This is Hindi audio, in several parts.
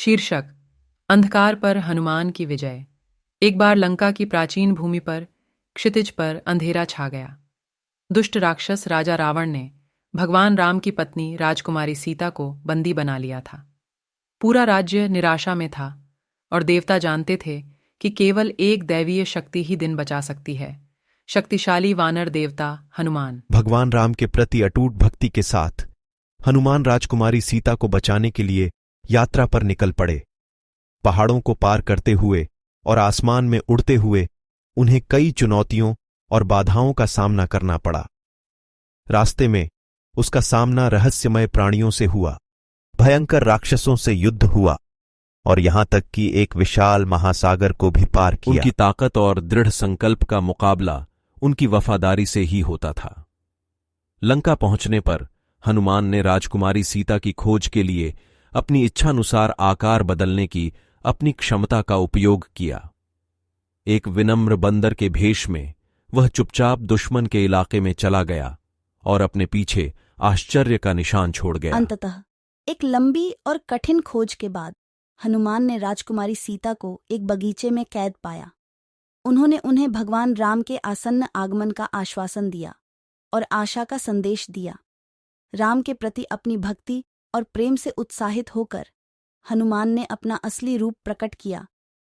शीर्षक: अंधकार पर हनुमान की विजय। एक बार लंका की प्राचीन भूमि पर क्षितिज पर अंधेरा छा गया। दुष्ट राक्षस राजा रावण ने भगवान राम की पत्नी राजकुमारी सीता को बंदी बना लिया था। पूरा राज्य निराशा में था और देवता जानते थे कि केवल एक दैवीय शक्ति ही दिन बचा सकती है, शक्तिशाली वानर देवता हनुमान। भगवान राम के प्रति अटूट भक्ति के साथ हनुमान राजकुमारी सीता को बचाने के लिए यात्रा पर निकल पड़े। पहाड़ों को पार करते हुए और आसमान में उड़ते हुए उन्हें कई चुनौतियों और बाधाओं का सामना करना पड़ा। रास्ते में उसका सामना रहस्यमय प्राणियों से हुआ, भयंकर राक्षसों से युद्ध हुआ और यहां तक कि एक विशाल महासागर को भी पार किया। उनकी ताकत और दृढ़ संकल्प का मुकाबला उनकी वफादारी से ही होता था। लंका पहुंचने पर हनुमान ने राजकुमारी सीता की खोज के लिए अपनी इच्छानुसार आकार बदलने की अपनी क्षमता का उपयोग किया। एक विनम्र बंदर के भेष में वह चुपचाप दुश्मन के इलाके में चला गया और अपने पीछे आश्चर्य का निशान छोड़ गया। अंततः एक लंबी और कठिन खोज के बाद हनुमान ने राजकुमारी सीता को एक बगीचे में कैद पाया। उन्होंने उन्हें भगवान राम के आसन्न आगमन का आश्वासन दिया और आशा का संदेश दिया। राम के प्रति अपनी भक्ति और प्रेम से उत्साहित होकर हनुमान ने अपना असली रूप प्रकट किया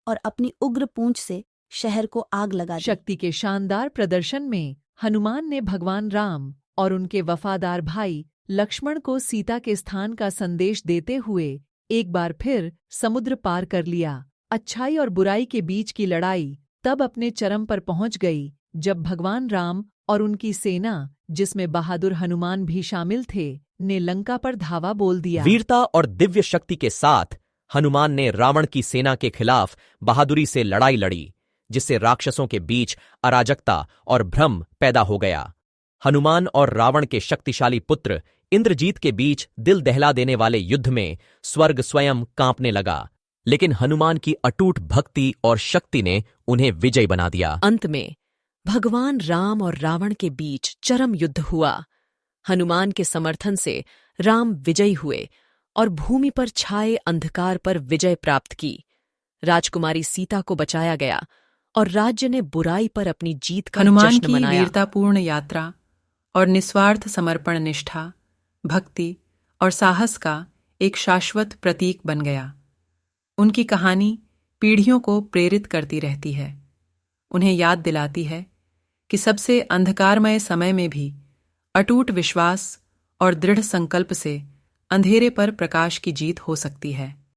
और अपनी उग्र पूंछ से शहर को आग लगा दी। शक्ति के शानदार प्रदर्शन में हनुमान ने भगवान राम और उनके वफादार भाई लक्ष्मण को सीता के स्थान का संदेश देते हुए एक बार फिर समुद्र पार कर लिया। अच्छाई और बुराई के बीच की लड़ाई तब अपने चरम पर पहुंच गई जब भगवान राम और उनकी सेना, जिसमें बहादुर हनुमान भी शामिल थे, ने लंका पर धावा बोल दिया। वीरता और दिव्य शक्ति के साथ हनुमान ने रावण की सेना के खिलाफ बहादुरी से लड़ाई लड़ी, जिससे राक्षसों के बीच अराजकता और भ्रम पैदा हो गया। हनुमान और रावण के शक्तिशाली पुत्र इंद्रजीत के बीच दिल दहला देने वाले युद्ध में स्वर्ग स्वयं कांपने लगा, लेकिन हनुमान की अटूट भक्ति और शक्ति ने उन्हें विजयी बना दिया। अंत में भगवान राम और रावण के बीच चरम युद्ध हुआ। हनुमान के समर्थन से राम विजयी हुए और भूमि पर छाए अंधकार पर विजय प्राप्त की। राजकुमारी सीता को बचाया गया और राज्य ने बुराई पर अपनी जीत का हनुमान जश्न की मनाया। वीरतापूर्ण यात्रा और निस्वार्थ समर्पण, निष्ठा, भक्ति और साहस का एक शाश्वत प्रतीक बन गया। उनकी कहानी पीढ़ियों को प्रेरित करती रहती है, उन्हें याद दिलाती है कि सबसे अंधकारमय समय में भी अटूट विश्वास और दृढ़ संकल्प से अंधेरे पर प्रकाश की जीत हो सकती है।